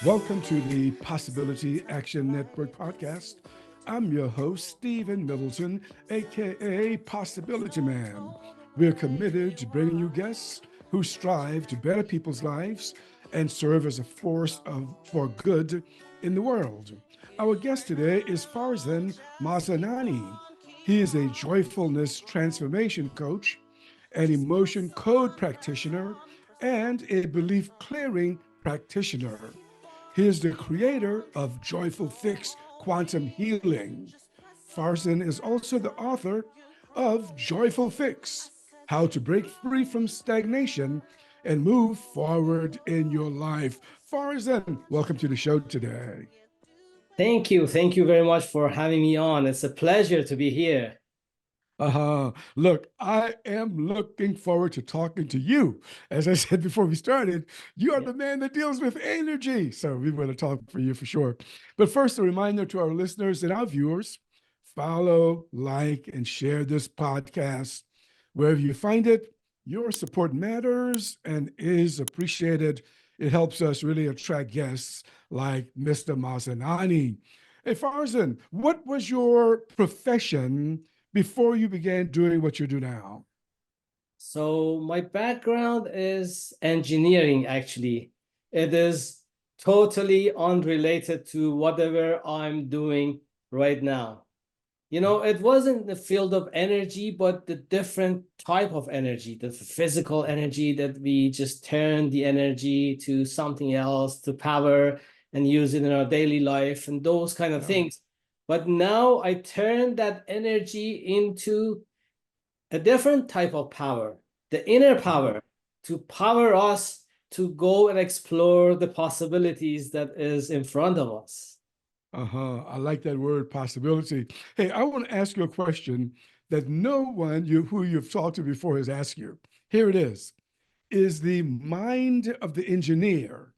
Welcome to the Possibility Action Network podcast. I'm your host, Stephen Middleton, aka Possibility Man. We're committed to bringing you guests who strive to better people's lives and serve as a for good in the world. Our guest today is Farzin Mazinani. He is a joyfulness transformation coach, an emotion code practitioner, and a belief clearing practitioner. He is the creator of JoyfulFix Quantum Healing. Farzin is also the author of Joyful Fix: How to Break Free from Stagnation and Move Forward in Your Life. Farzin, welcome to the show today. Thank you. Thank you very much for having me on. It's a pleasure to be here. Look, I am looking forward to talking to you. As I said before we started, you are Yeah. the man that deals with energy. So we want to talk for you for sure. But first, a reminder to our listeners and our viewers, follow, like, and share this podcast. Wherever you find it, your support matters and is appreciated. It helps us really attract guests like Mr. Mazinani. Hey, Farzan, what was your profession before you began doing what you do now? So my background is engineering, actually. It is totally unrelated to whatever I'm doing right now. It wasn't the field of energy, but the different type of energy, the physical energy that we just turn the energy to something else to power and use it in our daily life and those kind of Yeah. things. But now I turn that energy into a different type of power, the inner power, to power us to go and explore the possibilities that is in front of us. I like that word, possibility. Hey, I want to ask you a question that no one who you've talked to before has asked you. Here it is. Is the mind of the engineer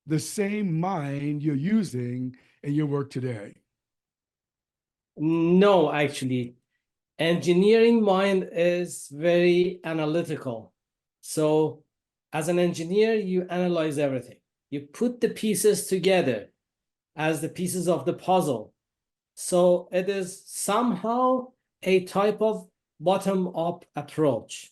the same mind you're using in your work today? No, actually, engineering mind is very analytical. So as an engineer, you analyze everything. You put the pieces together as the pieces of the puzzle. So it is somehow a type of bottom-up approach.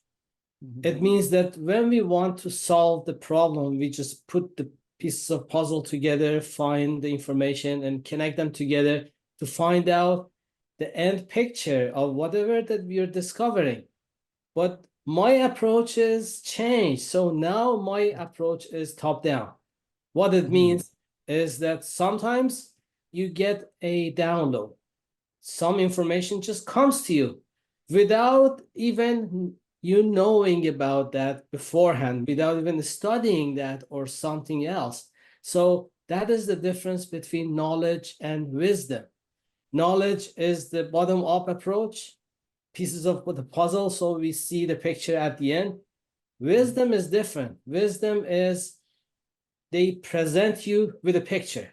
It means that when we want to solve the problem, we just put the pieces of puzzle together, find the information, and connect them together to find out the end picture of whatever that we are discovering. But my approach is changed. So now my approach is top down. What it means is that sometimes you get a download. Some information just comes to you without even you knowing about that beforehand, without even studying that or something else. So that is the difference between knowledge and wisdom. Knowledge is the bottom-up approach, pieces of the puzzle, so we see the picture at the end. Wisdom is different. Wisdom is they present you with a picture,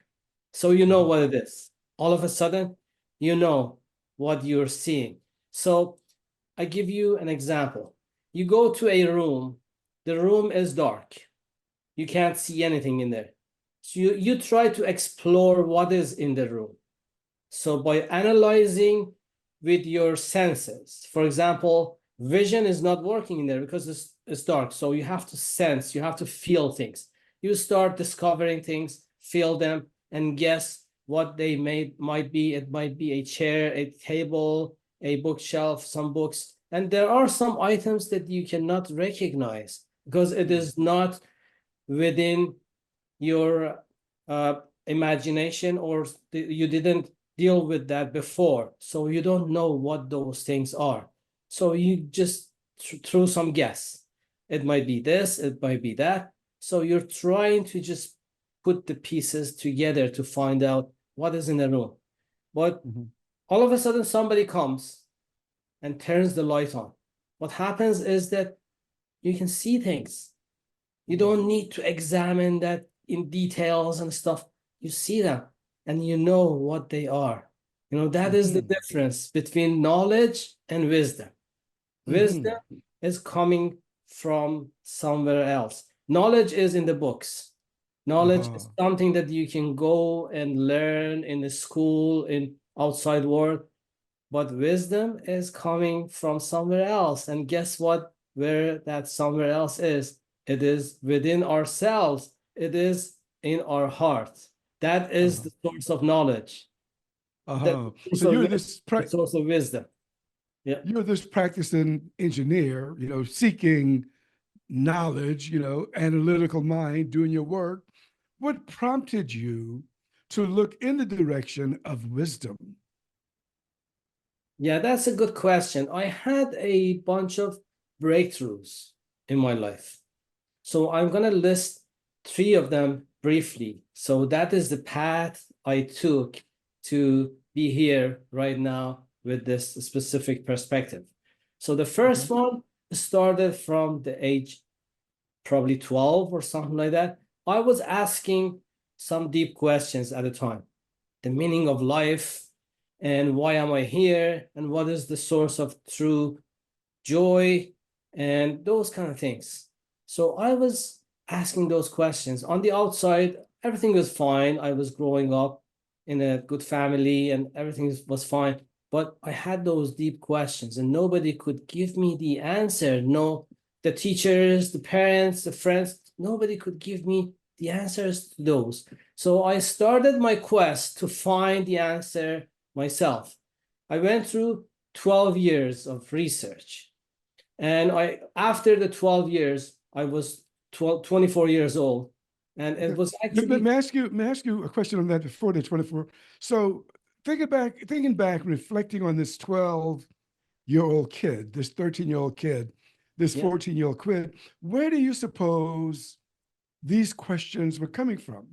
so you know what it is. All of a sudden, you know what you're seeing. So I give you an example. You go to a room, the room is dark. You can't see anything in there. So you try to explore what is in the room. So by analyzing with your senses, for example, vision is not working in there because it's dark. So you have to sense, you have to feel things. You start discovering things, feel them, and guess what they might be. It might be a chair, a table, a bookshelf, some books. And there are some items that you cannot recognize because it is not within your imagination, or you didn't deal with that before. So you don't know what those things are. So you just throw some guess. It might be this, it might be that. So you're trying to just put the pieces together to find out what is in the room. But all of a sudden somebody comes and turns the light on. What happens is that you can see things. You don't need to examine that in details and stuff. You see them and you know what they are. That is the difference between knowledge and wisdom. Wisdom is coming from somewhere else. Knowledge is in the books. Knowledge Uh-huh. is something that you can go and learn in the school, in outside world, but wisdom is coming from somewhere else. And guess what? Where that somewhere else is? It is within ourselves. It is in our heart. That is Uh-huh. the source of knowledge. That Uh-huh. So source of, the source of wisdom. Yeah. you're this practicing engineer, seeking knowledge, analytical mind, doing your work. What prompted you to look in the direction of wisdom? Yeah, that's a good question. I had a bunch of breakthroughs in my life. So I'm going to list three of them briefly. So that is the path I took to be here right now with this specific perspective. So the Okay. first one started from the age probably 12 or something like that. I was asking some deep questions at the time. The meaning of life, and why am I here, and what is the source of true joy, and those kind of things. So I was asking those questions. On the outside, everything was fine. I was growing up in a good family and everything was fine. But I had those deep questions and nobody could give me the answer. No, the teachers, the parents, the friends, nobody could give me the answers to those. So I started my quest to find the answer myself. I went through 12 years of research. And after the 12 years, I was 24 years old. And it Okay. was May, actually, may I ask you a question on that before the 24? So thinking back, reflecting on this 12-year-old kid, this 13-year-old kid, this yeah, 14-year-old kid, where do you suppose these questions were coming from?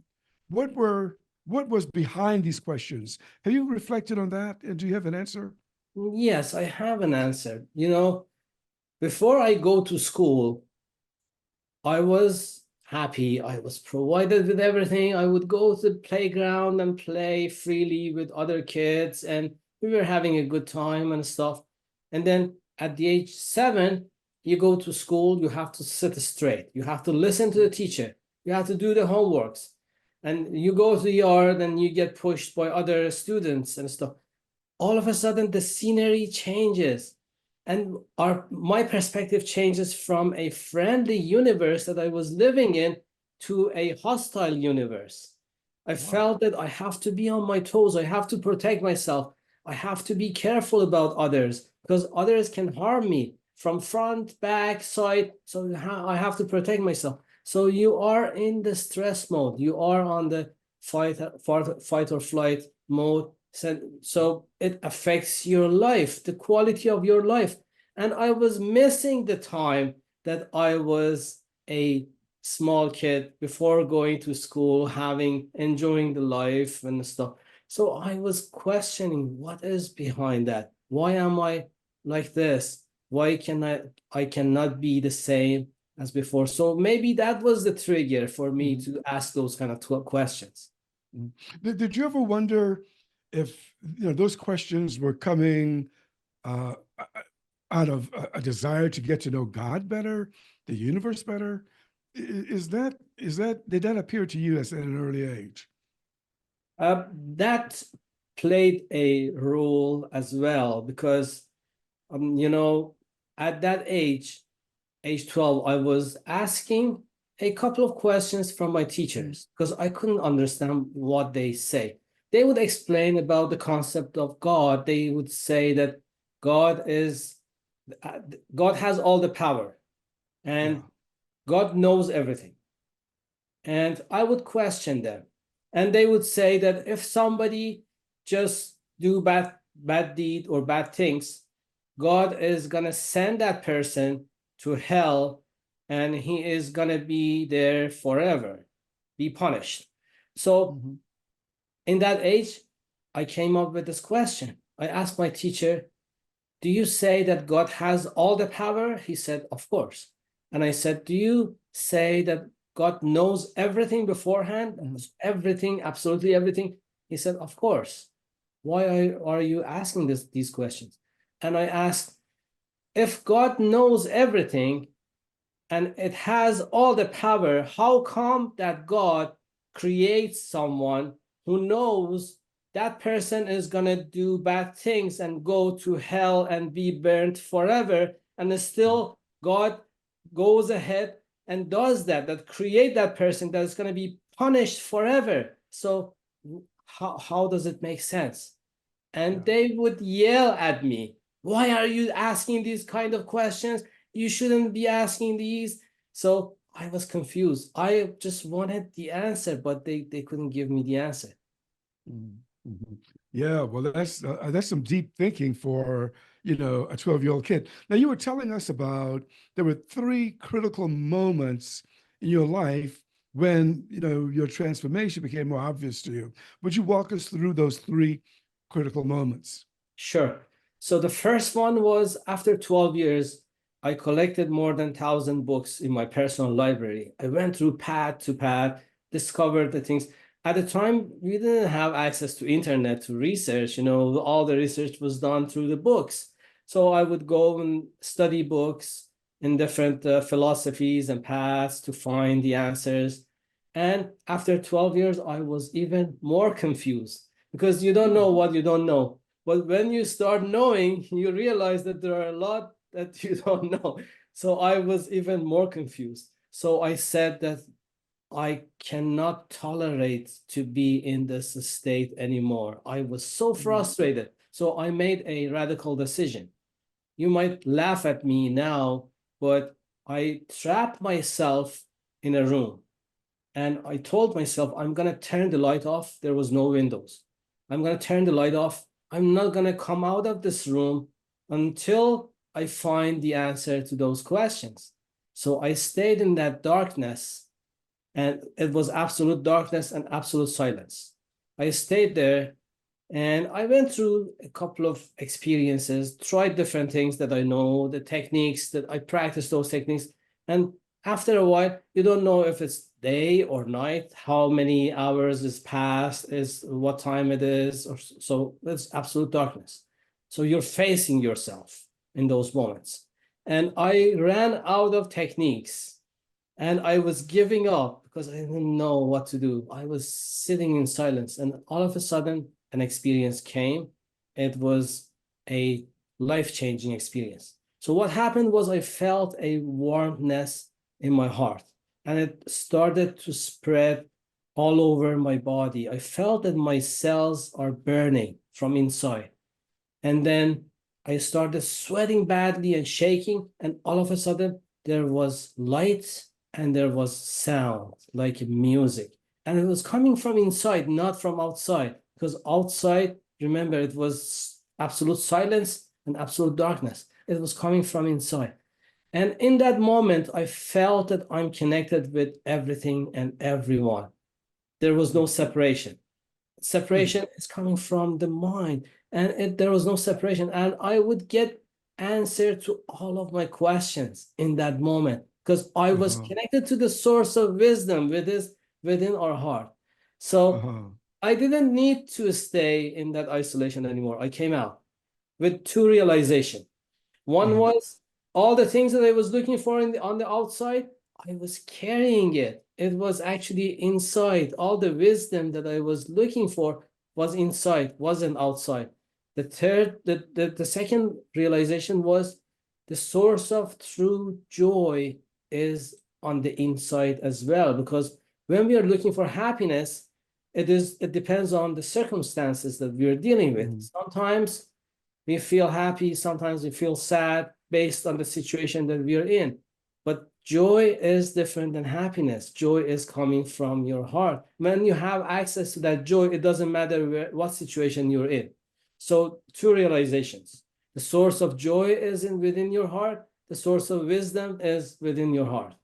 What were what was behind these questions? Have you reflected on that? And do you have an answer? yes, I have an answer. Before I go to school, I was happy. I was provided with everything. I would go to the playground and play freely with other kids, and we were having a good time and stuff. And then at the age 7, you go to school, you have to sit straight. You have to listen to the teacher. You have to do the homeworks. And you go to the yard and you get pushed by other students and stuff. All of a sudden the scenery changes and my perspective changes from a friendly universe that I was living in to a hostile universe. I Wow. felt that I have to be on my toes. I have to protect myself. I have to be careful about others because others can harm me from front, back, side. So I have to protect myself. So you are in the stress mode. You are on the fight or flight mode. So it affects your life, the quality of your life. And I was missing the time that I was a small kid before going to school, enjoying the life and stuff. So I was questioning what is behind that. Why am I like this? Why can I cannot be the same as before? So maybe that was the trigger for me Mhm. to ask those kind of questions. Mhm. Did you ever wonder if those questions were coming uh, out of a desire to get to know God better, the universe better? Did that appear to you as at an early age? That played a role as well because, at that age 12, I was asking a couple of questions from my Mhm. teachers because I couldn't understand what they say. They would explain about the concept of God. They would say that God is, God has all the power Yeah. and God knows everything. And I would question them. And they would say that if somebody just do bad deed or bad things, God is gonna send that person to hell and he is gonna be there forever, be punished. So Mhm. in that age, I came up with this question. I asked my teacher, do you say that God has all the power? He said, of course. And I said, do you say that God knows everything beforehand? Mhm. Everything, absolutely everything? He said, of course. Why are you asking these questions? And I asked, if God knows everything and it has all the power, how come that God create someone who knows that person is going to do bad things and go to hell and be burnt forever, and still God goes ahead and does that create that person that is going to be punished forever. So how does it make sense? And they would yell at me, why are you asking these kind of questions? You shouldn't be asking these. So I was confused. I just wanted the answer, but they couldn't give me the answer. Mm-hmm. Yeah, well, that's some deep thinking for, a 12-year-old kid. Now, you were telling us about there were three critical moments in your life when, your transformation became more obvious to you. Would you walk us through those three critical moments? Sure. So the first one was after 12 years, I collected more than 1,000 books in my personal library. I went through pad to pad, discovered the things. At the time, we didn't have access to internet to research. All the research was done through the books. So I would go and study books in different philosophies and paths to find the answers. And after 12 years, I was even more confused because you don't know what you don't know. But when you start knowing, you realize that there are a lot that you don't know. So I was even more confused. So I said that I cannot tolerate to be in this state anymore. I was so frustrated. So I made a radical decision. You might laugh at me now, but I trapped myself in a room. And I told myself, I'm going to turn the light off. There was no windows. I'm going to turn the light off. I'm not going to come out of this room until I find the answer to those questions. So I stayed in that darkness, and it was absolute darkness and absolute silence. I stayed there, and I went through a couple of experiences, tried different things that I know, the techniques that I practiced those techniques. And after a while, you don't know if it's day or night, how many hours is past, is what time it is. So it's absolute darkness. So you're facing yourself in those moments. And I ran out of techniques and I was giving up because I didn't know what to do. I was sitting in silence, and all of a sudden, an experience came. It was a life-changing experience. So what happened was I felt a warmness in my heart, and it started to spread all over my body. I felt that my cells are burning from inside. And then I started sweating badly and shaking, and all of a sudden there was light and there was sound like music. And it was coming from inside, not from outside. Because outside, remember, it was absolute silence and absolute darkness. It was coming from inside. And in that moment, I felt that I'm connected with everything and everyone. There was no separation. Separation is coming from the mind, and there was no separation. And I would get answer to all of my questions in that moment because I was connected to the source of wisdom within our heart. So I didn't need to stay in that isolation anymore. I came out with two realizations. One was all the things that I was looking for on the outside, I was carrying it. It was actually inside. All the wisdom that I was looking for was inside, wasn't outside. The second realization was the source of true joy is on the inside as well. Because when we are looking for happiness, it depends on the circumstances that we are dealing with. Sometimes we feel happy, sometimes we feel sad based on the situation that we are in. But joy is different than happiness. Joy is coming from your heart. When you have access to that joy, it doesn't matter what situation you're in. So two realizations. The source of joy is within your heart. The source of wisdom is within your heart.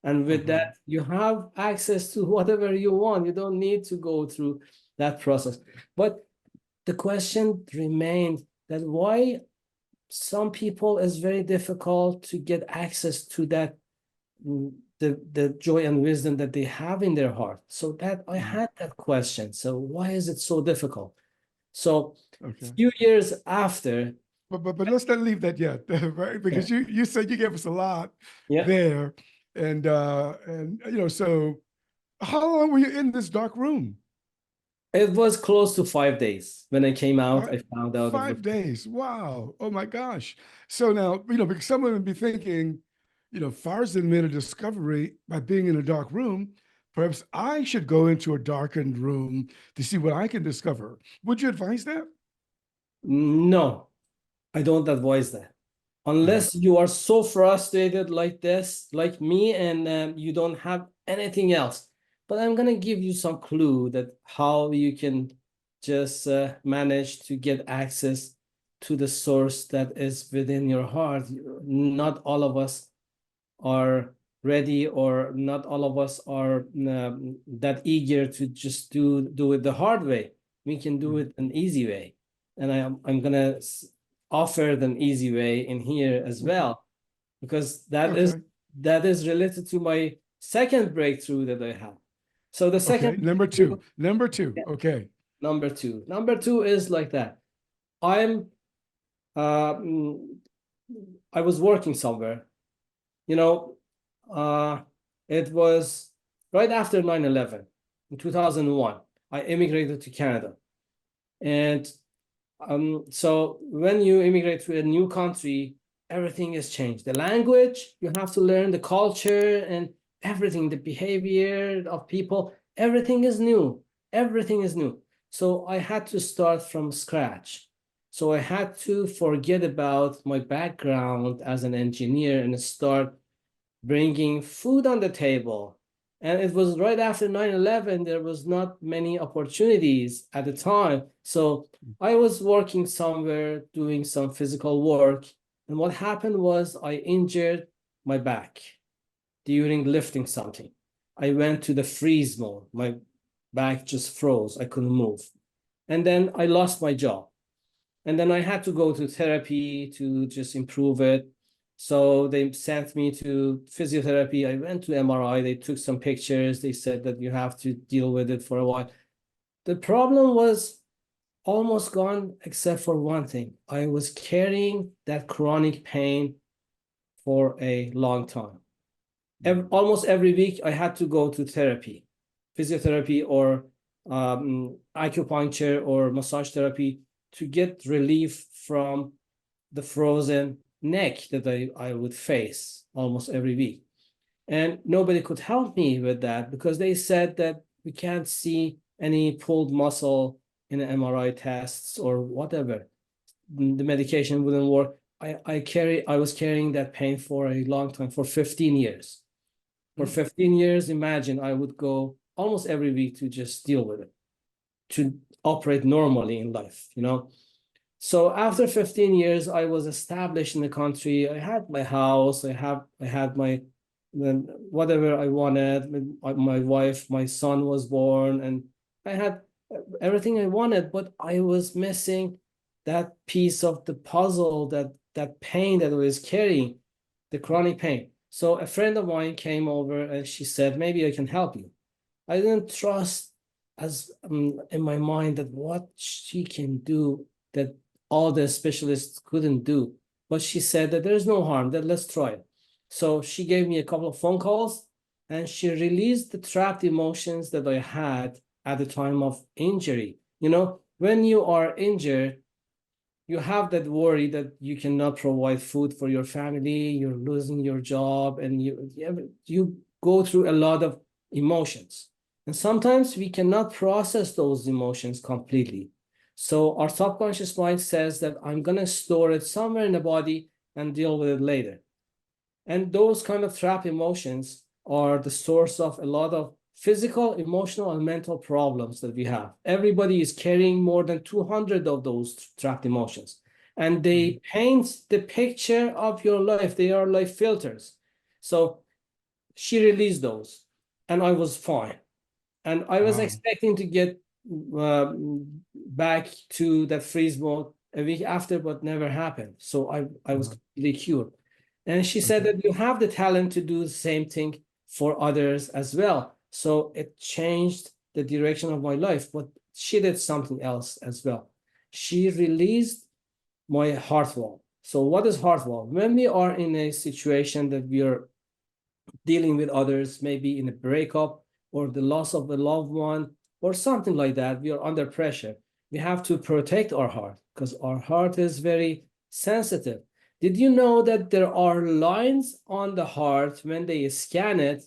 And with that, you have access to whatever you want. You don't need to go through that process. But the question remained that why some people is very difficult to get access to that the joy and wisdom that they have in their heart. So that I had that question. So why is it so difficult? So a few years after. But let's not leave that yet, right? Because you said you gave us a lot there. And so How long were you in this dark room? It was close to 5 days. When I came out, Five, I found out it was 5 days. Wow. Oh my gosh. So now, because someone would be thinking, Farzin made a discovery by being in a dark room. Perhaps I should go into a darkened room to see what I can discover. Would you advise that? no, I don't advise that. Uh-huh. Unless you are so frustrated like this, like me, and you don't have anything else. But I'm gonna give you some clue that how you can just manage to get access to the source that is within your heart. Not all of us are ready, or not all of us are that eager to just do it the hard way. We can do it an easy way, and I'm gonna offer an easy way in here as Okay. well, because that is Okay. that is related to my second breakthrough that I have. So the second Okay. Number breakthrough, two. Number two. yeah, Okay. number two is like that. I'm uh, mm, I was working somewhere, you know, uh, it was right after 9/11 in 2001. I immigrated to Canada. And so when you immigrate to a new country, everything has changed. The language, you have to learn the culture and everything, the behavior of people, everything is new. Everything is new. So I had to start from scratch. So I had to forget about my background as an engineer and start bringing food on the table. And it was right after 9/11. There was not many opportunities at the time. So I was working somewhere doing some physical work. And what happened was I injured my back during lifting something. I went to the freeze mode. My back just froze. I couldn't move. And then I lost my job. And then I had to go to therapy to just improve it. So they sent me to physiotherapy. I went to MRI. They took some pictures. They said that you have to deal with it for a while. The problem was almost gone, except for one thing. I was carrying that chronic pain for a long time. Almost every week, I had to go to therapy, physiotherapy, or acupuncture or massage therapy to get relief from the frozen neck that I would face almost every week. And nobody could help me with that because they said that we can't see any pulled muscle in the MRI tests or whatever. The medication wouldn't work. I was carrying that pain for a long time, for 15 years. For Mm. 15 years, imagine I would go almost every week to just deal with it, to operate normally in life. So after 15 years, I was established in the country. I had my house. I had my whatever I wanted. My wife, my son was born, and I had everything I wanted. But I was missing that piece of the puzzle, that pain that I was carrying, the chronic pain. So a friend of mine came over and she said, maybe I can help you. I didn't trust as in my mind that what she can do that all the specialists couldn't do. But she said that there's no harm, that let's try it. So she gave me a couple of phone calls and she released the trapped emotions that I had at the time of injury. When you are injured, you have that worry that you cannot provide food for your family, you're losing your job, and you go through a lot of emotions. And sometimes we cannot process those emotions completely. So our subconscious mind says that I'm going to store it somewhere in the body and deal with it later. And those kind of trap emotions are the source of a lot of physical, emotional, and mental problems that we have. Everybody is carrying more than 200 of those trapped emotions. And they paint the picture of your life. They are like filters. So she released those, and I was fine. And I was Wow. expecting to get uh, back to that freeze mode a week after, but never happened. So I was Uh-huh. completely cured. And she said Okay. that you have the talent to do the same thing for others as well. So it changed the direction of my life, but she did something else as well. She released my heart wall. So what is heart wall? When we are in a situation that we are dealing with others, maybe in a breakup, or the loss of a loved one or something like that, we are under pressure. We have to protect our heart because our heart is very sensitive. Did you know that there are lines on the heart when they scan it,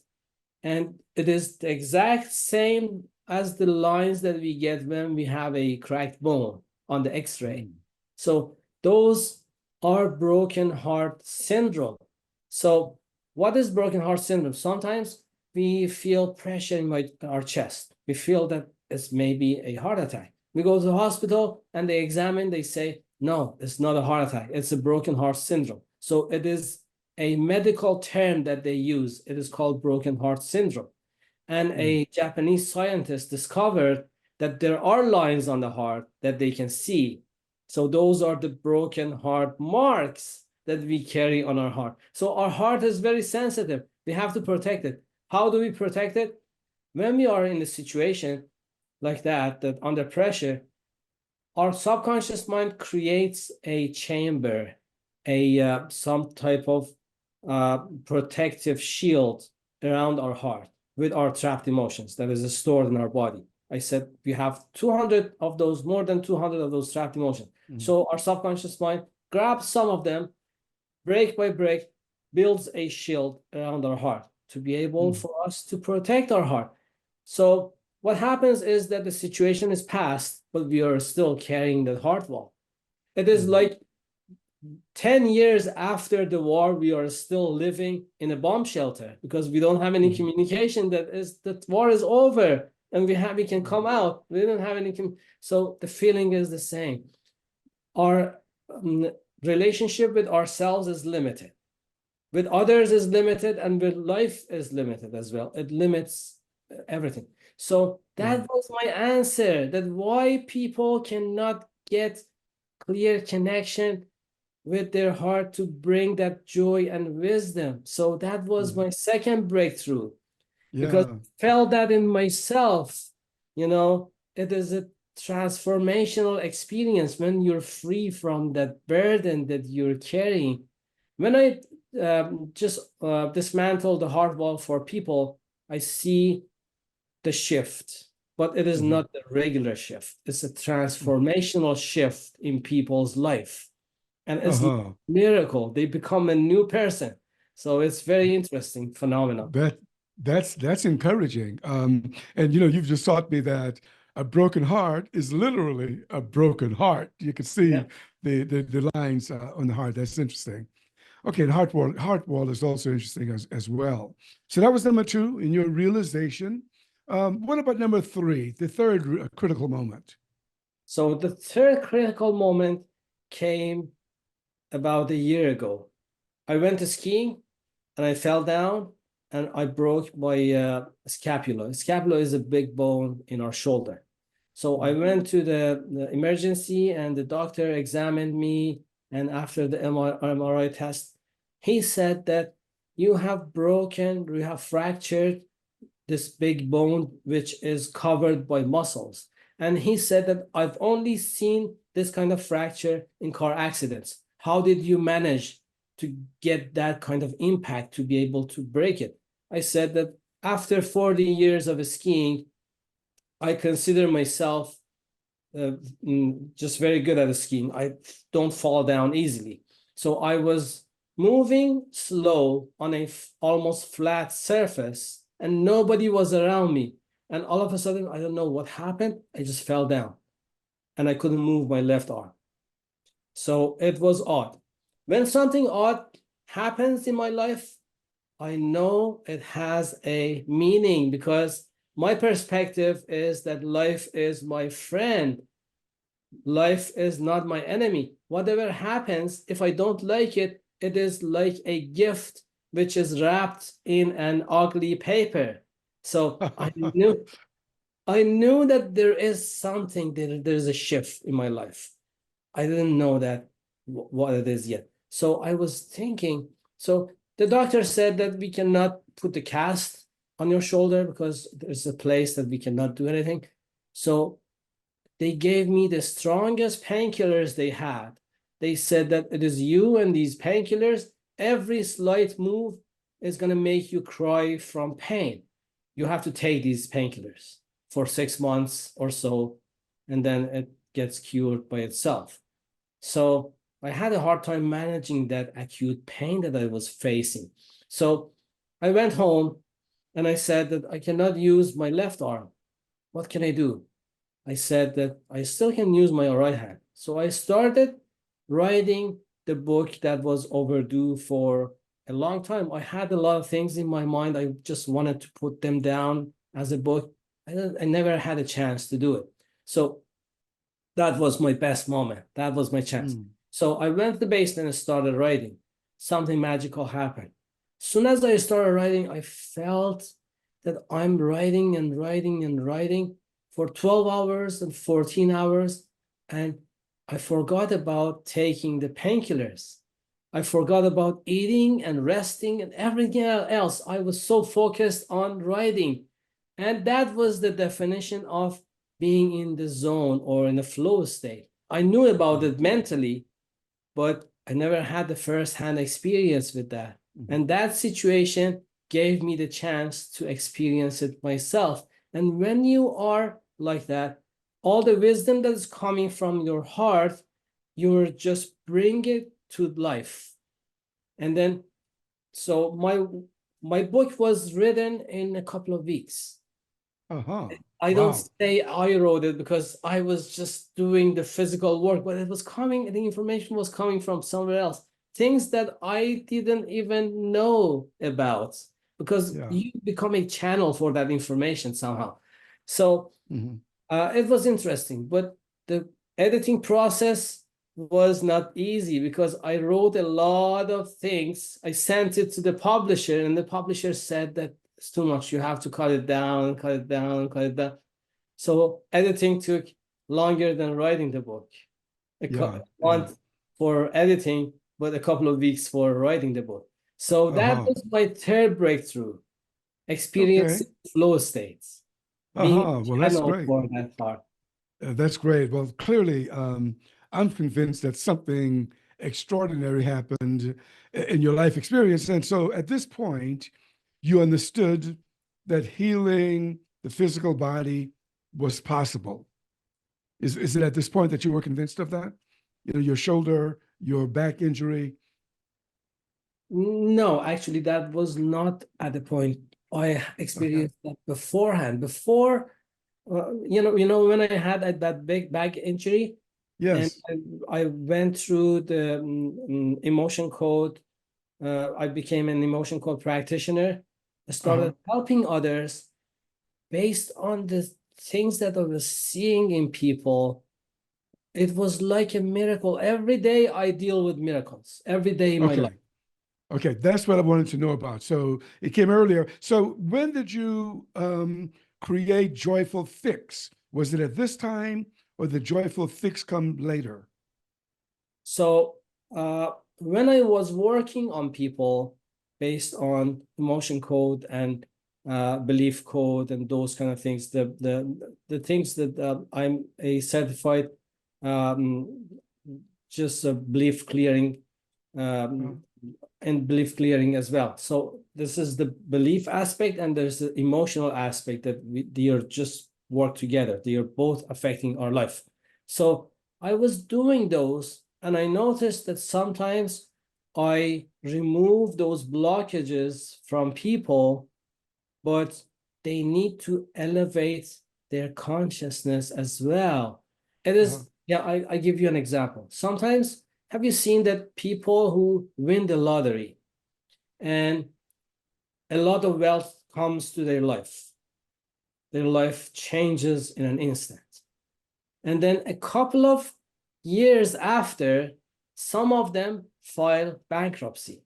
and it is the exact same as the lines that we get when we have a cracked bone on the X-ray? So those are broken heart syndrome. So what is broken heart syndrome? Sometimes we feel pressure in our chest. We feel that it's maybe a heart attack. We go to the hospital and they examine, they say, no, it's not a heart attack. It's a broken heart syndrome. So it is a medical term that they use. It is called broken heart syndrome. And a Japanese scientist discovered that there are lines on the heart that they can see. So those are the broken heart marks that we carry on our heart. So our heart is very sensitive. We have to protect it. How do we protect it? When we are in a situation like that under pressure, our subconscious mind creates a chamber, some type of protective shield around our heart with our trapped emotions that is stored in our body. I said we have 200 of those, more than 200 of those trapped emotions. So our subconscious mind grabs some of them, break by break, builds a shield around our heart to be able for us to protect our heart. So what happens is that the situation is past, but we are still carrying the heart wall. It is like 10 years after the war, we are still living in a bomb shelter because we don't have any communication that war is over and we can come out. We don't have any. So the feeling is the same. Our relationship with ourselves is limited. With others is limited, and with life is limited as well. It limits everything. So that was my answer, that why people cannot get clear connection with their heart to bring that joy and wisdom. So that was my second breakthrough, because I felt that in myself. It is a transformational experience when you're free from that burden that you're carrying. When I just dismantle the heart wall for people, I see the shift, but it is not the regular shift. It's a transformational shift in people's life. And it's a miracle. They become a new person. So it's very interesting phenomenon. That's encouraging. And you've just taught me that a broken heart is literally a broken heart. You can see the lines on the heart. That's interesting. Okay, the heart wall is also interesting as well. So that was number 2 in your realization. What about number 3, the third critical moment? So the third critical moment came about a year ago. I went to skiing and I fell down and I broke my scapula. Scapula is a big bone in our shoulder. So I went to the emergency and the doctor examined me. And after the MRI test, he said that you have fractured this big bone, which is covered by muscles. And he said that I've only seen this kind of fracture in car accidents. How did you manage to get that kind of impact to be able to break it? I said that after 40 years of skiing, I consider myself just very good at skiing. I don't fall down easily. So I was moving slow on a almost flat surface and nobody was around me. And all of a sudden, I don't know what happened. I just fell down and I couldn't move my left arm. So it was odd. When something odd happens in my life, I know it has a meaning, because my perspective is that life is my friend. Life is not my enemy. Whatever happens, if I don't like it, it is like a gift which is wrapped in an ugly paper. So I knew that there is something, there's a shift in my life. I didn't know that what it is yet. So I was thinking, so the doctor said that we cannot put the cast on your shoulder because there's a place that we cannot do anything. So they gave me the strongest painkillers they had. They said that it is you and these painkillers, every slight move is going to make you cry from pain. you have to take these painkillers for 6 months or so, and then it gets cured by itself. So I had a hard time managing that acute pain that I was facing. So I went home and I said that I cannot use my left arm. What can I do? I said that I still can use my right hand. So I started writing the book that was overdue for a long time. I had a lot of things in my mind. I just wanted to put them down as a book. I never had a chance to do it. So that was my best moment. That was my chance. So I went to the basement and started writing. Something magical happened. As soon as I started writing, I felt that I'm writing and writing and writing for 12 hours and 14 hours. And I forgot about taking the painkillers. I forgot about eating and resting and everything else. I was so focused on writing. And that was the definition of being in the zone or in a flow state. I knew about it mentally, but I never had the first-hand experience with that. And that situation gave me the chance to experience it myself. And when you are like that, all the wisdom that is coming from your heart, you're just bring it to life. And then, so my book was written in a couple of weeks. I don't say I wrote it because I was just doing the physical work, but it was coming, the information was coming from somewhere else. Things that I didn't even know about, because you become a channel for that information somehow. So it was interesting, but the editing process was not easy because I wrote a lot of things. I sent it to the publisher, and the publisher said that it's too much. You have to cut it down, cut it down, cut it down. So editing took longer than writing the book. A month for editing, but a couple of weeks for writing the book. So that was my third breakthrough, experiencing flow states, being a Well, that's channel great. for that part. That's great. Well, clearly, I'm convinced that something extraordinary happened in your life experience. And so at this point, you understood that healing the physical body was possible. Is it at this point that you were convinced of that? You know, your shoulder, your back injury? No, actually, that was not at the point. I experienced that beforehand. Before, when I had that big back injury, and I went through the emotion code. I became an emotion code practitioner. I started helping others based on the things that I was seeing in people. It was like a miracle. Every day I deal with miracles. Every day in my life. Okay, that's what I wanted to know about. So it came earlier. So when did you create JoyfulFix? Was it at this time, or did JoyfulFix come later? So when I was working on people based on emotion code and belief code and those kind of things, the things that I'm a certified just a belief clearing and belief clearing as well. So this is the belief aspect, and there's the emotional aspect that they are just work together. They are both affecting our life. So I was doing those, and I noticed that sometimes I remove those blockages from people, but they need to elevate their consciousness as well. It is, I give you an example. Sometimes, have you seen that people who win the lottery and a lot of wealth comes to their life changes in an instant. And then a couple of years after, some of them file bankruptcy.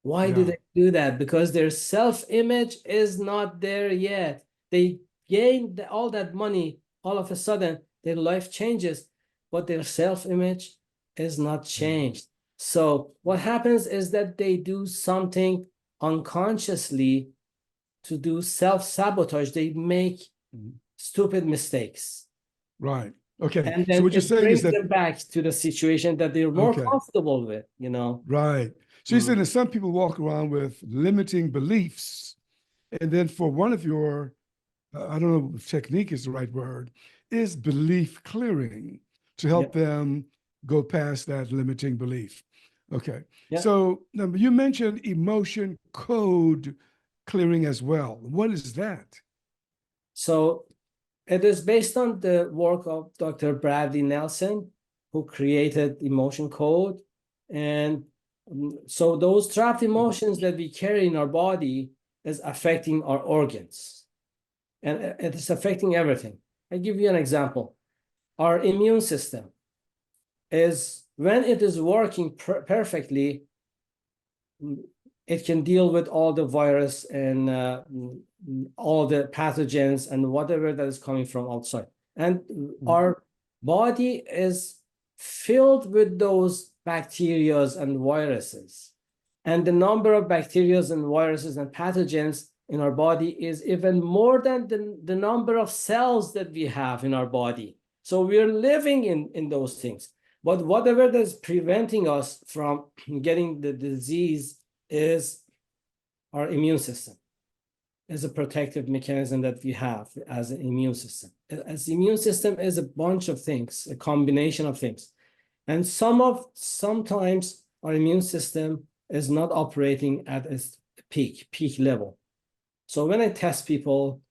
Why do they do that? Because their self-image is not there yet. They gain all that money, all of a sudden, their life changes, but their self-image is not changed. So what happens is that they do something unconsciously to do self-sabotage. They make stupid mistakes. Right. Okay. And then So what you're saying is brings that them back to the situation that they're more comfortable with. Right. So you're saying that some people walk around with limiting beliefs And then for one of your, I don't know if technique is the right word, is belief clearing to Yeah. help them go past that limiting belief. Okay. Yeah. So now you mentioned emotion code clearing as well. What is that? So it is based on the work of Dr. Bradley Nelson, who created emotion code. And so those trapped emotions that we carry in our body is affecting our organs, and it is affecting everything. I give you an example. Our immune system is, when it is working perfectly, it can deal with all the virus and all the pathogens and whatever that is coming from outside. And our body is filled with those bacteria and viruses. And the number of bacteria and viruses and pathogens in our body is even more than the number of cells that we have in our body. So we're living in those things. But whatever that's preventing us from getting the disease is our immune system, is a protective mechanism that we have as an immune system. As the immune system is a bunch of things, a combination of things. And sometimes our immune system is not operating at its peak level. So when I test people,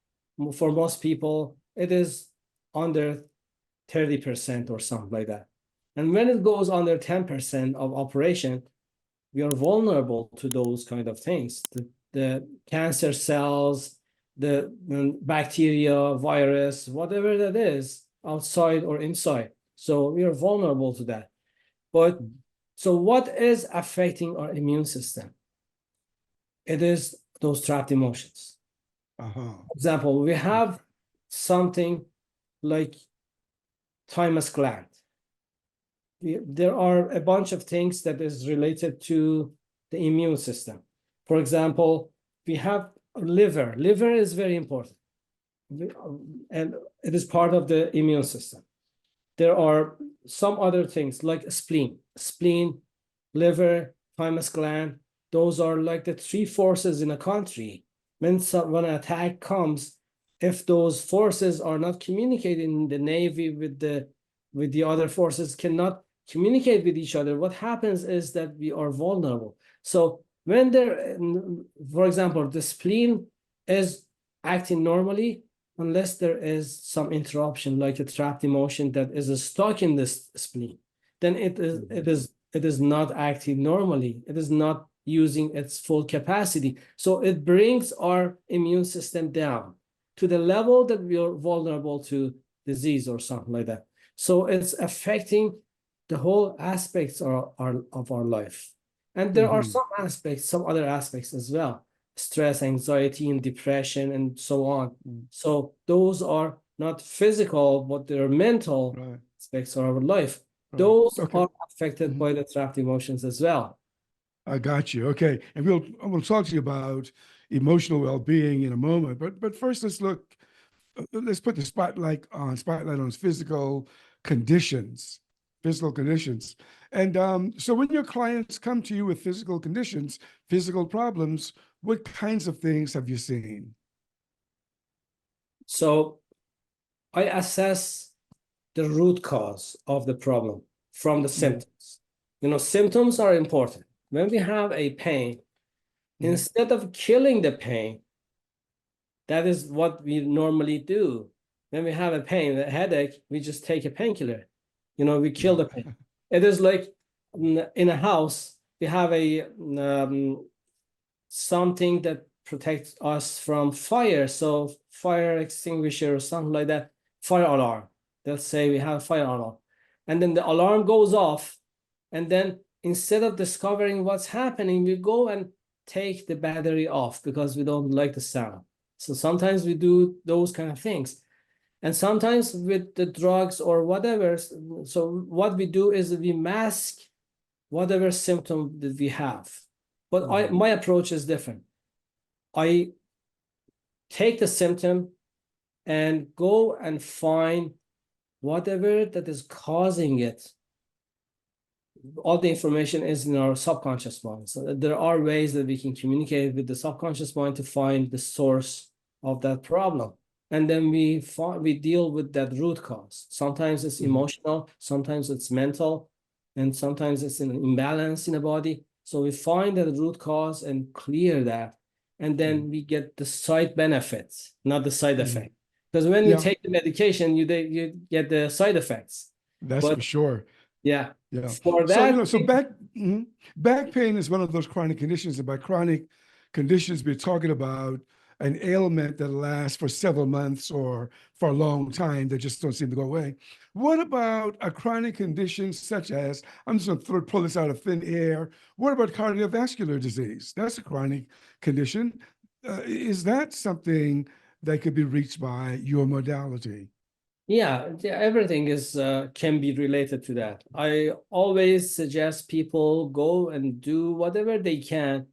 for most people, it is under 30% or something like that. And when it goes under 10% of operation, we are vulnerable to those kind of things. The cancer cells, the bacteria, virus, whatever that is, outside or inside. So we are vulnerable to that. But so what is affecting our immune system? It is those trapped emotions. For example, we have something like thymus gland. There are a bunch of things that is related to the immune system. For example, we have liver. Liver is very important, and it is part of the immune system. There are some other things like spleen, liver, thymus gland. Those are like the three forces in a country. When an attack comes, if those forces are not communicating, the Navy with the other forces cannot communicate with each other, what happens is that we are vulnerable. So when for example, the spleen is acting normally, unless there is some interruption, like a trapped emotion that is stuck in this spleen, then it is not acting normally. It is not using its full capacity. So it brings our immune system down to the level that we are vulnerable to disease or something like that. So it's affecting the whole aspects of our life. And there are some other aspects as well: stress, anxiety, and depression, and so on. So those are not physical, but they're mental aspects of our life. Those are affected by the trapped emotions as well. I got you. Okay, and we'll talk to you about emotional well-being in a moment. But first, let's put the spotlight on physical conditions. Physical conditions. And so when your clients come to you with physical conditions, physical problems, what kinds of things have you seen? So I assess the root cause of the problem from the symptoms. Symptoms are important. When we have a pain, instead of killing the pain, that is what we normally do. When we have a pain, a headache, we just take a painkiller. We kill the pain. It is like in a house, we have a something that protects us from fire. So fire extinguisher or something like that, fire alarm. Let's say we have a fire alarm. And then the alarm goes off. And then instead of discovering what's happening, we go and take the battery off because we don't like the sound. So sometimes we do those kind of things. And sometimes with the drugs or whatever, so what we do is we mask whatever symptom that we have. But my approach is different. I take the symptom and go and find whatever that is causing it. all the information is in our subconscious mind. So there are ways that we can communicate with the subconscious mind to find the source of that problem. And then we deal with that root cause. Sometimes it's emotional, sometimes it's mental, and sometimes it's an imbalance in the body. So we find that root cause and clear that. And then we get the side benefits, not the side effect. Because when you Yeah, take the medication, you get the side effects. that's But for sure. yeah, Yeah. for So, that, so back pain is one of those chronic conditions. And by chronic conditions, we're talking about an ailment that lasts for several months or for a long time that just don't seem to go away. What about a chronic condition such as, I'm just going to pull this out of thin air. What about cardiovascular disease? That's a chronic condition. Is that something that could be reached by your modality? yeah, everything is can be related to that. I always suggest people go and do whatever they can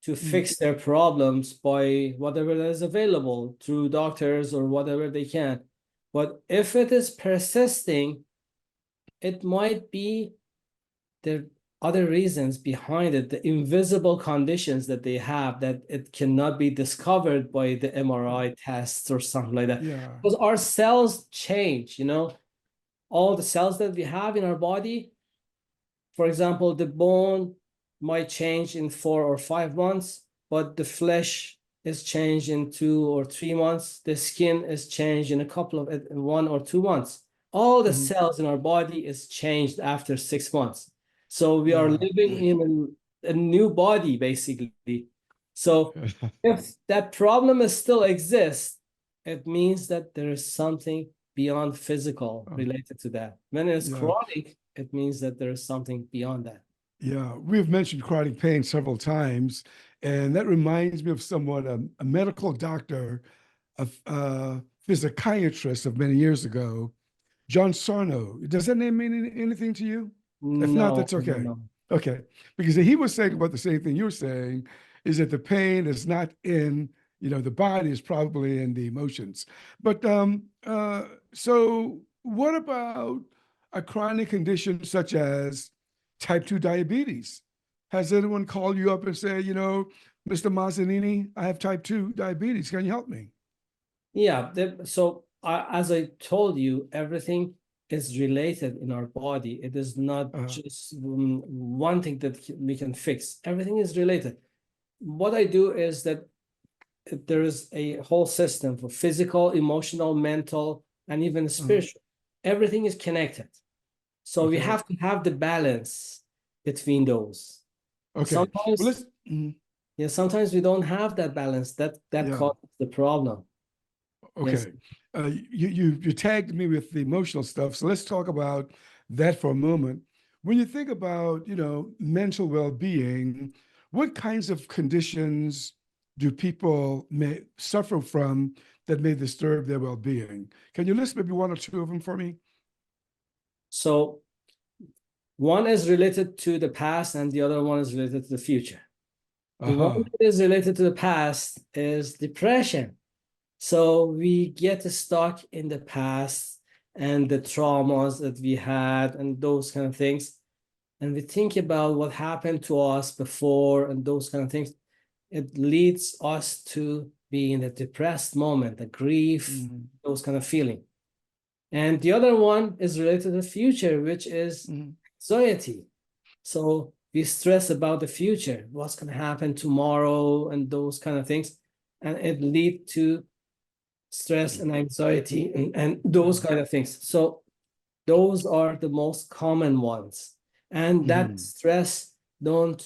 to Mm, fix their problems by whatever that is available through doctors or whatever they can. But if it is persisting, it might be the other reasons behind it, the invisible conditions that they have that it cannot be discovered by the MRI tests or something like that. yeah. Because our cells change, all the cells that we have in our body, for example, the bone might change in 4 or 5 months, but the flesh is changed in 2 or 3 months. The skin is changed in a couple of 1 or 2 months. All the Mhm. cells in our body is changed after 6 months. So we are Yeah. living in a new body, basically. So if that problem is still exists, it means that there is something beyond physical Oh, related to that. When it's yeah. chronic, it means that there is something beyond that. Yeah. We've mentioned chronic pain several times, and that reminds me of someone, a medical doctor, a physiatrist of many years ago, John Sarno. Does that name mean anything to you? If not, No, that's no, okay. no. Okay. Because he was saying about the same thing you're saying, is that the pain is not in, the body is probably in the emotions. But so what about a chronic condition such as type 2 diabetes? Has anyone called you up and say, Mr. Mazinani, I have type 2 diabetes. Can you help me? Yeah, so as I told you, everything is related in our body. It is not Uh, just one thing that we can fix. Everything is related. What I do is that there is a whole system for physical, emotional, mental, and even uh, spiritual. Everything is connected. So we okay. have to have the balance between those. Okay. Well, Sometimes, yeah, sometimes we don't have that balance. That yeah. causes the problem. Yes. Okay. You tagged me with the emotional stuff, so let's talk about that for a moment. When you think about, mental well-being, what kinds of conditions do people may suffer from that may disturb their well-being? Can you list maybe one or two of them for me? So one is related to the past and the other one is related to the future. The one Uh-huh. that is related to the past is depression. So we get stuck in the past and the traumas that we had and those kind of things. And we think about what happened to us before and those kind of things. It leads us to be in a depressed moment, the grief, Mhm. those kind of feeling. And the other one is related to the future, which is Mhm. anxiety. So we stress about the future, what's going to happen tomorrow, and those kind of things. And it lead to stress and anxiety and those kind of things. So those are the most common ones. And that Mhm. stress, don't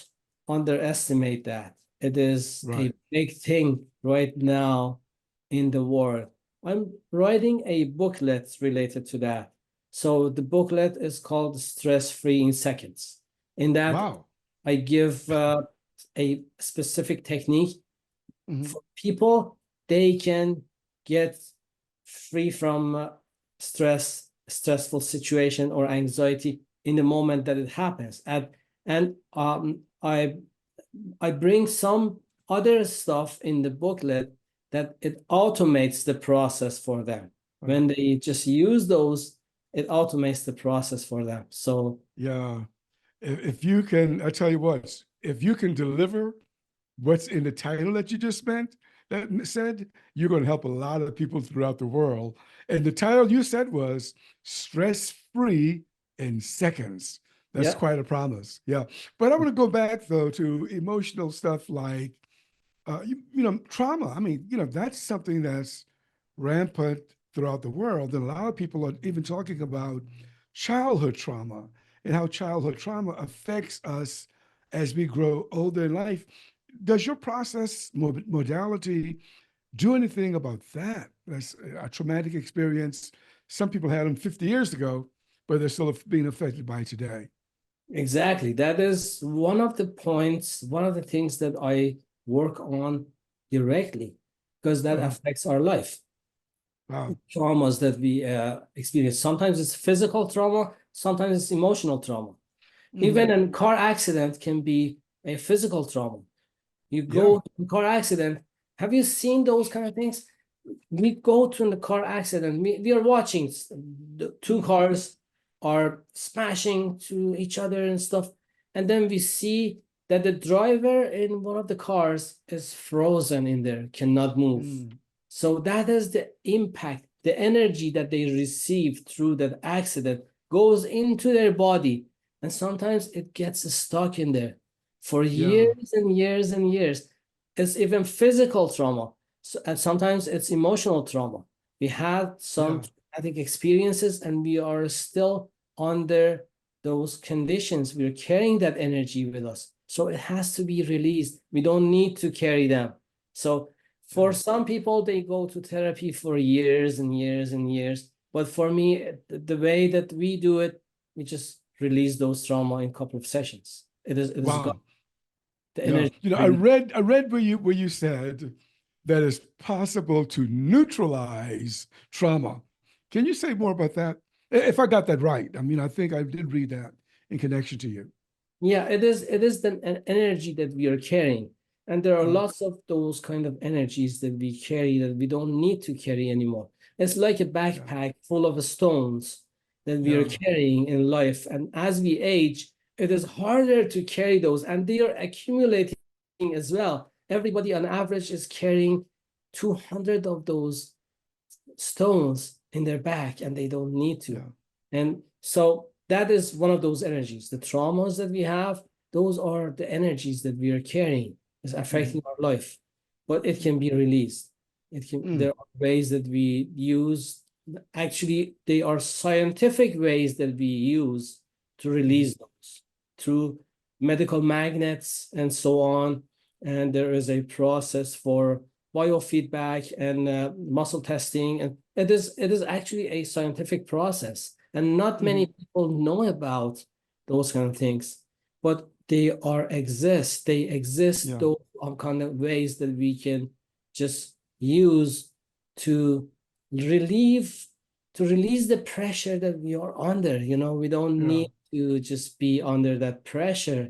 underestimate that. It is a Right. big thing right now in the world. I'm writing a booklet related to that. So the booklet is called Stress Free in Seconds. In that, Wow. I give a specific technique Mhm. for people. They can get free from stressful situation or anxiety in the moment that it happens. And I bring some other stuff in the booklet that it automates the process for them. Wow. When they just use those, it automates the process for them. So Yeah. if you can, I tell you what, if you can deliver what's in the title that you just spent that said, you're going to help a lot of people throughout the world. And the title you said was stress free in seconds. That's Yeah, quite a promise. Yeah. But I want to go back though to emotional stuff like trauma. I mean, that's something that's rampant throughout the world. And a lot of people are even talking about childhood trauma and how childhood trauma affects us as we grow older in life. Does your process modality do anything about that? That's a traumatic experience. Some people had them 50 years ago, but they're still being affected by it today. exactly. That is one of the points, one of the things that I work on directly, because that Uh-huh. affects our life. Wow. Traumas that we experience. Sometimes it's physical trauma, sometimes it's emotional trauma. Hmm. Even a car accident can be a physical trauma. You Yeah. go to a car accident. Have you seen those kind of things? We go to the car accident. We are watching the two cars are smashing to each other and stuff. And then we see that the driver in one of the cars is frozen in there, cannot move. Mm. So that is the impact, the energy that they receive through that accident goes into their body. And sometimes it gets stuck in there for Yeah. years and years and years. It's even physical trauma. So, and sometimes it's emotional trauma. We had some Yeah. traumatic experiences and we are still under those conditions. We're carrying that energy with us. So it has to be released. We don't need to carry them. So for Yeah. some people, they go to therapy for years and years and years. But for me, the way that we do it, we just release those trauma in a couple of sessions. It is gone. Wow. The Yeah. energy I release. read where you said that it's possible to neutralize trauma. Can you say more about that? If I got that right. I mean, I think I did read that in connection to you. Yeah, it is an energy that we are carrying. And there are Uh, lots of those kind of energies that we carry that we don't need to carry anymore. It's like a yeah. backpack full of stones that we are Yeah. carrying in life. And as we age, it is harder to carry those, and they are accumulating as well. Everybody on average is carrying 200 of those stones in their back and they don't need to. Yeah. And so that is one of those energies. The traumas that we have, those are the energies that we are carrying, is Mm-hmm. affecting our life. But it can be released. There Mm. are ways that we use, actually, they are scientific ways that we use to Mm-hmm. release those through medical magnets and so on. And there is a process for biofeedback and muscle testing, and it is actually a scientific process, and not Mm-hmm. many people know about those kind of things, but they exist Yeah. those kind of ways that we can just use to relieve to release the pressure that we are under. We don't Yeah. need to just be under that pressure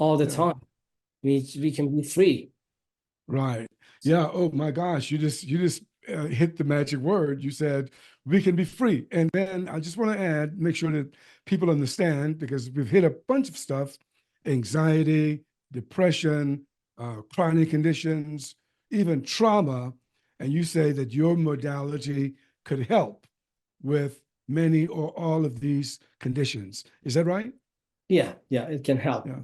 all the Yeah. time. We can be free. Right. Yeah. Oh my gosh. You just hit the magic word. You said we can be free. And then I just want to add, make sure that people understand because we've hit a bunch of stuff: anxiety, depression, chronic conditions, even trauma. And you say that your modality could help with many or all of these conditions. Is that right? Yeah, it can help. Yeah.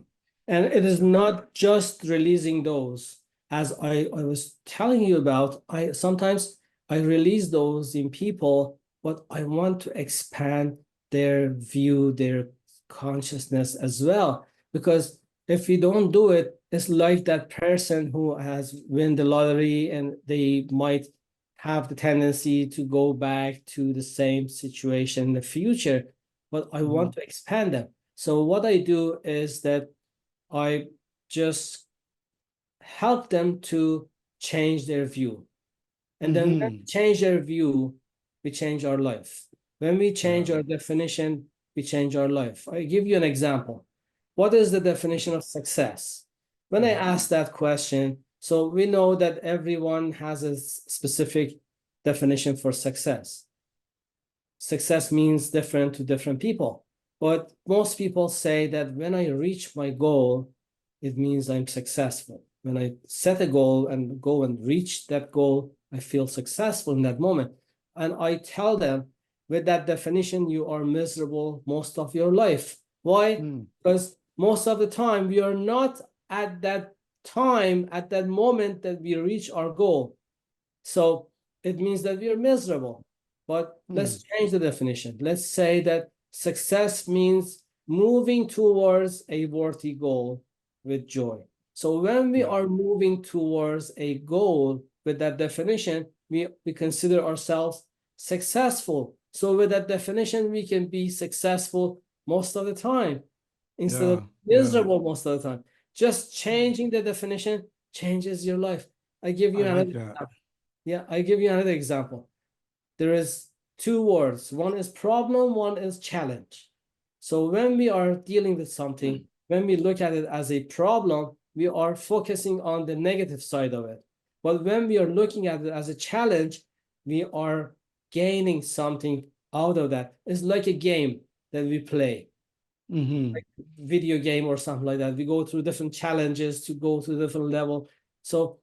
And it is not just releasing those. As I was telling you about, I sometimes I release those in people, but I want to expand their view, their consciousness as well. Because if we don't do it, it's like that person who has win the lottery and they might have the tendency to go back to the same situation in the future. But I Mhm. want to expand them. So what I do is that I just help them to change their view. And then when we Mhm. change their view, we change our life. When we change Yeah. our definition, we change our life. I give you an example. What is the definition of success? When I Mhm. ask that question, so we know that everyone has a specific definition for success. Success means different to different people. But most people say that when I reach my goal, it means I'm successful. When I set a goal and go and reach that goal, I feel successful in that moment. And I tell them, with that definition, you are miserable most of your life. Why? Mm. Because most of the time, we are not at that time, at that moment that we reach our goal. So it means that we are miserable. But let's change the definition. Let's say that success means moving towards a worthy goal with joy. So when we Yeah. are moving towards a goal with that definition, we consider ourselves successful. So with that definition, we can be successful most of the time instead of Yeah. miserable most of the time. Just changing the definition changes your life. I give I you like another that. example. Yeah, I give you another example. There is two words. One is problem, one is challenge. So when we are dealing with something, when we look at it as a problem, we are focusing on the negative side of it. But when we are looking at it as a challenge, we are gaining something out of that. It's like a game that we play, Mm-hmm. like video game or something like that. We go through different challenges to go to different level. So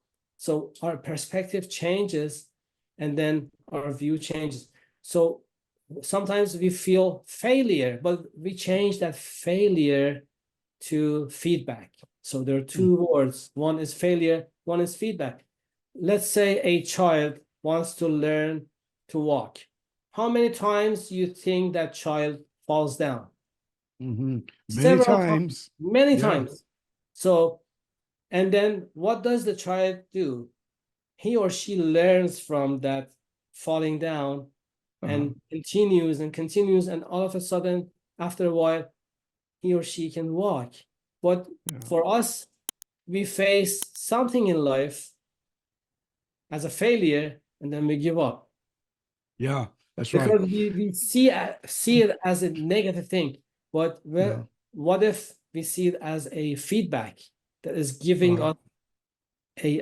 our perspective changes, and then our view changes. So sometimes we feel failure, but we change that failure to feedback. So there are two words. One is failure, one is feedback. Let's say a child wants to learn to walk. How many times do you think that child falls down? Mm-hmm. Many Several times, times. many Yeah. times. So, and then what does the child do? He or she learns from that falling down Uh-huh. and continues and continues, and all of a sudden, after a while, he or she can walk. But Yeah. for us, we face something in life as a failure, and then we give up Yeah. That's right. because we see it as a negative thing. But Yeah. what if we see it as a feedback that is giving Right. us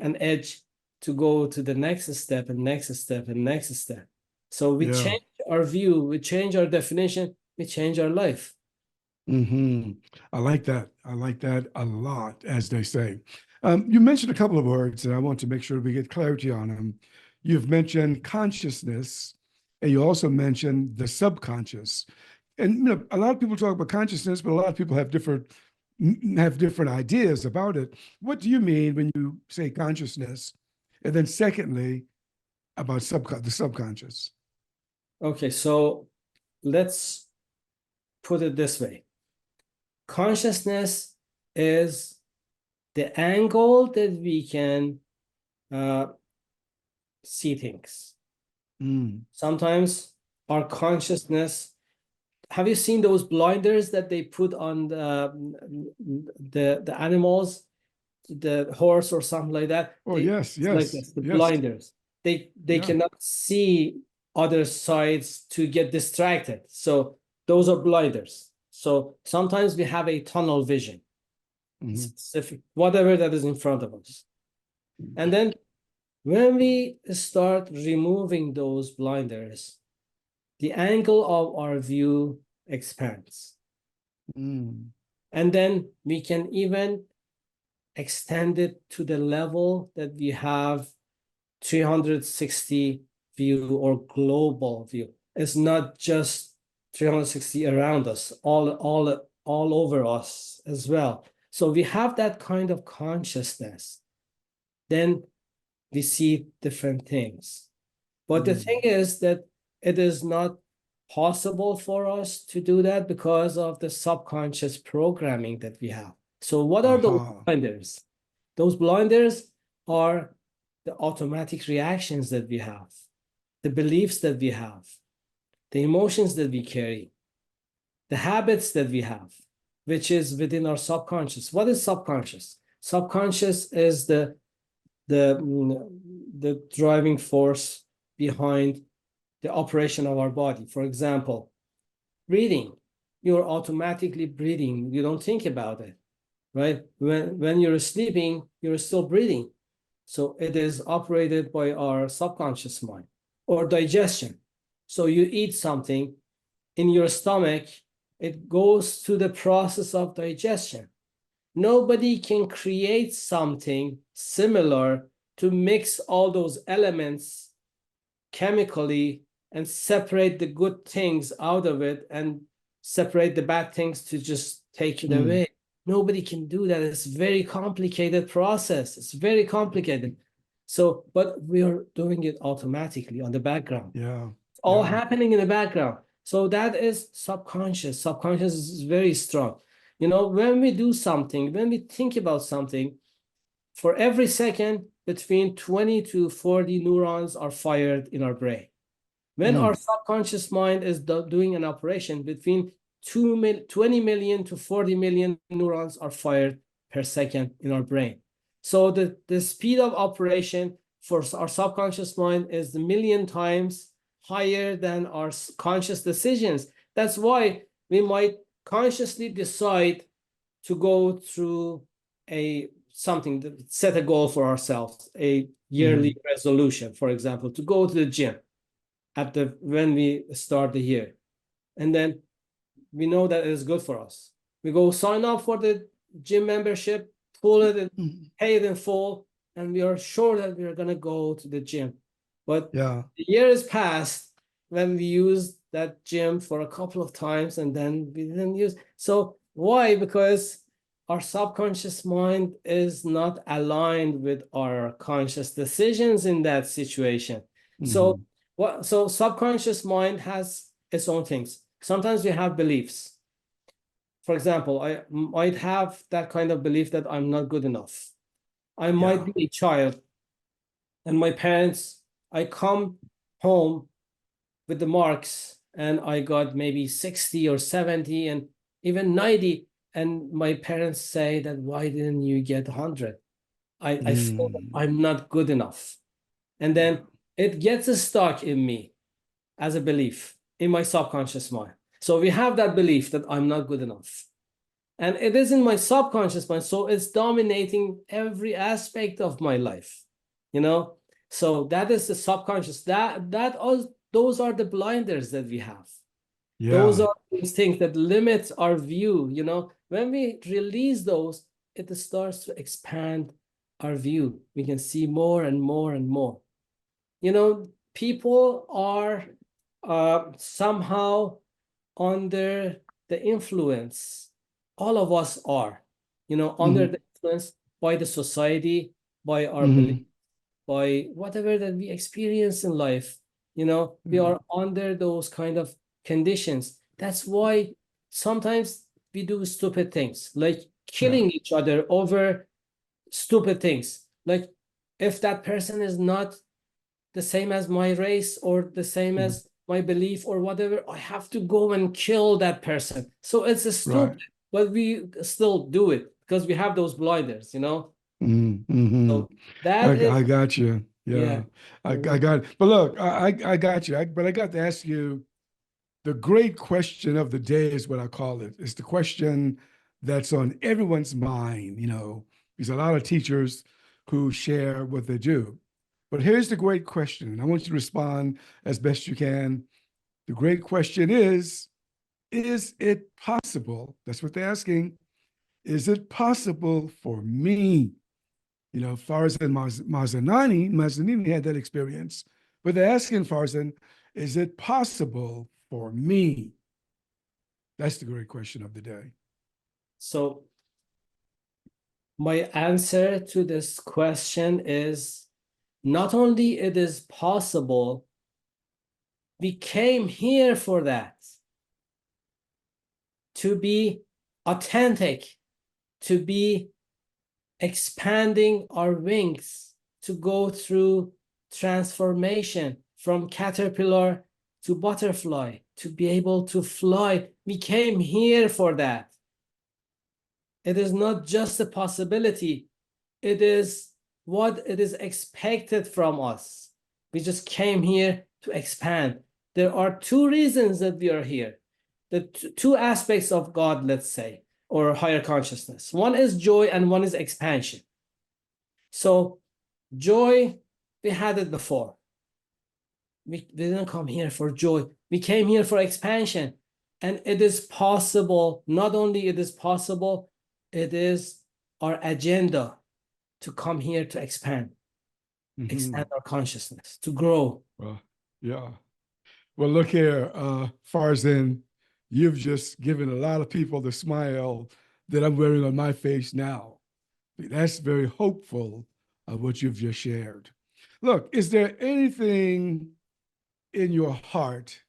an edge to go to the next step and next step and next step? So we Yeah. change our view, we change our definition, we change our life. Mm-hmm. I like that. I like that a lot, as they say. You mentioned a couple of words, and I want to make sure we get clarity on them. You've mentioned consciousness, and you also mentioned the subconscious. And a lot of people talk about consciousness, but a lot of people have different ideas about it. What do you mean when you say consciousness? And then secondly, about the subconscious. Okay, so let's put it this way. Consciousness is the angle that we can see things. Mm. Sometimes our consciousness, have you seen those blinders that they put on the animals, the horse or something like that? Oh, yes, It's like yes, this, the yes. blinders. They Yeah. cannot see other sides to get distracted. So those are blinders. So sometimes we have a tunnel vision, Mhm. specific, whatever that is in front of us. And then when we start removing those blinders, the angle of our view expands. Mm. And then we can even extend it to the level that we have 360 view or global view. It's not just 360 around us, all over us as well. So we have that kind of consciousness. Then we see different things. But the thing is that it is not possible for us to do that because of the subconscious programming that we have. So what are those Aha. blinders? Those blinders are the automatic reactions that we have, the beliefs that we have, the emotions that we carry, the habits that we have, which is within our subconscious. What is subconscious? Subconscious is the, the driving force behind the operation of our body. For example, breathing. You're automatically breathing. You don't think about it, right? When you're sleeping, you're still breathing. So it is operated by our subconscious mind. Or digestion. So you eat something in your stomach, it goes to the process of digestion. Nobody can create something similar to mix all those elements chemically and separate the good things out of it and separate the bad things to just take it away. Nobody can do that. It's a very complicated process. It's very complicated. So, but we are doing it automatically on the background. Yeah. It's all happening in the background. So that is subconscious. Subconscious is very strong. You know, when we do something, when we think about something, for every second, between 20 to 40 neurons are fired in our brain. When our subconscious mind is doing an operation, between 20 million to 40 million neurons are fired per second in our brain. So the speed of operation for our subconscious mind is a million times higher than our conscious decisions. That's why we might consciously decide to go through something, set a goal for ourselves, a yearly resolution, for example, to go to the gym when we start the year. And then we know that it is good for us. We go sign up for the gym membership, pull it and pay it in full, and we are sure that we are going to go to the gym. But the year is past when we used that gym for a couple of times and then we didn't use. So why? Because our subconscious mind is not aligned with our conscious decisions in that situation. So subconscious mind has its own things. Sometimes we have beliefs. For example, I might have that kind of belief that I'm not good enough. I might be a child and my parents, I come home with the marks and I got maybe 60 or 70 and even 90. And my parents say that, why didn't you get 100? I feel that I'm not good enough. And then it gets stuck in me as a belief in my subconscious mind. So we have that belief that I'm not good enough. And it is in my subconscious mind. So it's dominating every aspect of my life, you know? So that is the subconscious. Those are the blinders that we have. Those are those things that limit our view, you know? When we release those, it starts to expand our view. We can see more and more and more. You know, people are somehow under the influence. All of us are, you know, under the influence by the society, by our belief, by whatever that we experience in life. You know, we are under those kind of conditions. That's why sometimes we do stupid things, like killing each other over stupid things. Like if that person is not the same as my race or the same as my belief or whatever, I have to go and kill that person. So it's a stupid, but we still do it because we have those blinders, you know? So that is, I got you. Yeah. I got it. But look, I got you. But I got to ask you, the great question of the day is what I call it. It's the question that's on everyone's mind, you know. There's a lot of teachers who share what they do. But here's the great question, and I want you to respond as best you can. The great question is it possible? That's what they're asking. Is it possible for me? You know, Farzin Mazinani had that experience, but they're asking Farzin, is it possible for me? That's the great question of the day. So my answer to this question is not only it is possible, we came here for that, to be authentic, to be expanding our wings, to go through transformation from caterpillar to butterfly, to be able to fly. We came here for that. It is not just a possibility. It is what it is expected from us. We just came here to expand. There are two reasons that we are here. The two aspects of God, let's say, or higher consciousness. One is joy and one is expansion. So joy, we had it before. We didn't come here for joy. We came here for expansion. And it is possible, not only it is possible, it is our agenda to come here to expand our consciousness, to grow. Well, yeah. Well, look here, Farzin, you've just given a lot of people the smile that I'm wearing on my face now. That's very hopeful of what you've just shared. Look, is there anything in your heart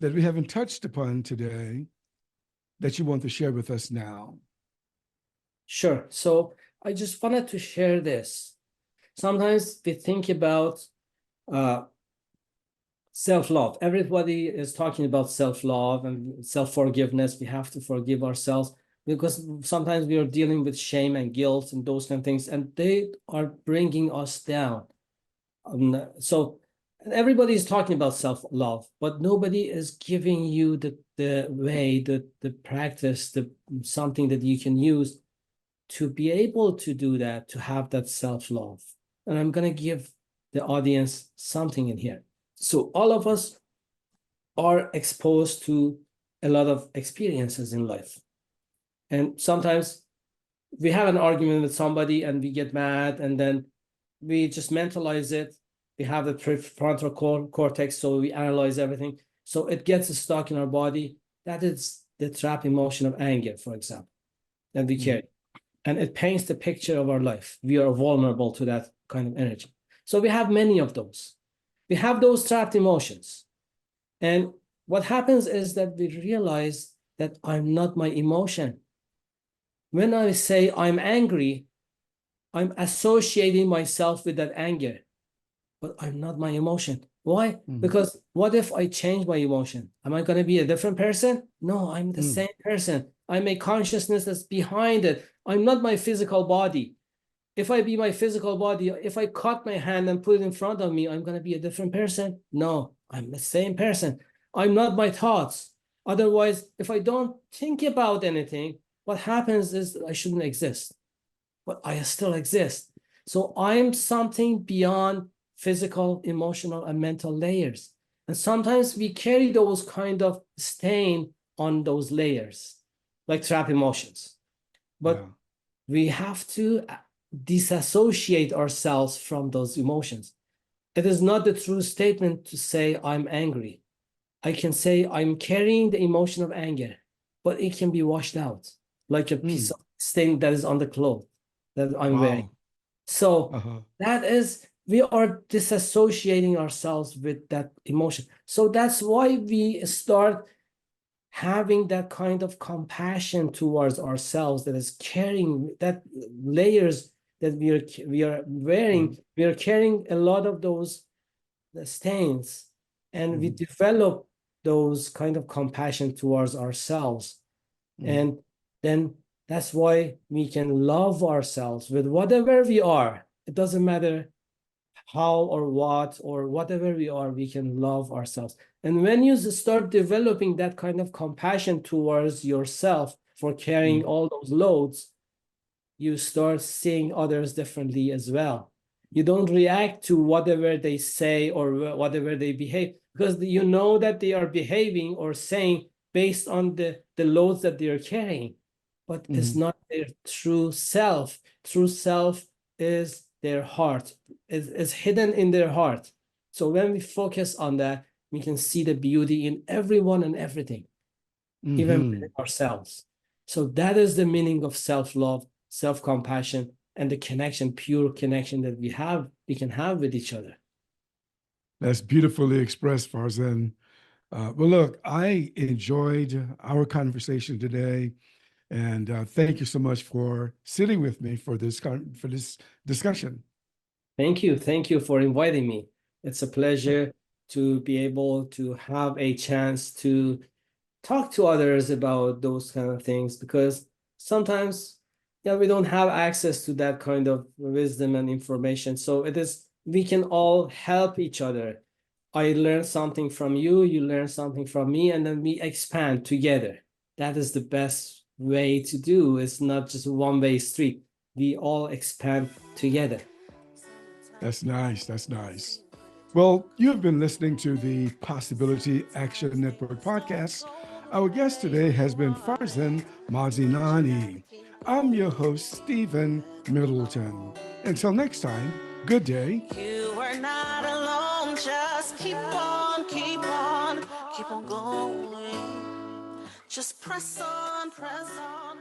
that we haven't touched upon today that you want to share with us now? Sure. So I just wanted to share this. Sometimes we think about self-love. Everybody is talking about self-love and self-forgiveness. We have to forgive ourselves because sometimes we are dealing with shame and guilt and those kind of things, and they are bringing us down. So everybody is talking about self-love, but nobody is giving you the way, the practice, something that you can use to be able to do that, to have that self-love. And I'm going to give the audience something in here. So all of us are exposed to a lot of experiences in life. And sometimes we have an argument with somebody and we get mad, and then we just mentalize it. We have the prefrontal cortex, so we analyze everything. So it gets stuck in our body. That is the trapped emotion of anger, for example, that we carry. And it paints the picture of our life. We are vulnerable to that kind of energy. So we have many of those. We have those trapped emotions. And what happens is that we realize that I'm not my emotion. When I say I'm angry, I'm associating myself with that anger, but I'm not my emotion. Why? Because what if I change my emotion? Am I going to be a different person? No, I'm the same person. I'm a consciousness that's behind it. I'm not my physical body. If I be my physical body, if I cut my hand and put it in front of me, I'm going to be a different person? No, I'm the same person. I'm not my thoughts. Otherwise, if I don't think about anything, what happens is I shouldn't exist, but I still exist. So I'm something beyond physical, emotional, and mental layers. And sometimes we carry those kind of stain on those layers, like trap emotions. But we have to disassociate ourselves from those emotions. It is not the true statement to say I'm angry. I can say I'm carrying the emotion of anger, but it can be washed out like a piece of stain that is on the cloth that I'm wearing. So that is, we are disassociating ourselves with that emotion. So that's why we start having that kind of compassion towards ourselves that is carrying that layers that we are wearing. We are carrying a lot of those stains, and we develop those kind of compassion towards ourselves. And then that's why we can love ourselves with whatever we are. It doesn't matter how or what or whatever we are, we can love ourselves. And when you start developing that kind of compassion towards yourself for carrying all those loads, you start seeing others differently as well. You don't react to whatever they say or whatever they behave, because you know that they are behaving or saying based on the loads that they are carrying, but it's not their true self. True self is their heart, is hidden in their heart. So when we focus on that, we can see the beauty in everyone and everything, even within ourselves. So that is the meaning of self-love, self-compassion, and the connection, pure connection that we can have with each other. That's beautifully expressed, Farzin. Well, look, I enjoyed our conversation today, and thank you so much for sitting with me for this discussion. Thank you for inviting me. It's a pleasure to be able to have a chance to talk to others about those kind of things, because sometimes we don't have access to that kind of wisdom and information. So we can all help each other. I learn something from you, you learn something from me, and then we expand together. That is the best way to do. It's not just a one-way street. We all expand together. That's nice. That's nice. Well, you have been listening to the Possibility Action Network podcast. Our guest today has been Farzin Mazinani. I'm your host, Stephen Middleton. Until next time, good day. You are not alone. Just keep on, keep on, keep on going. Just press on, press on.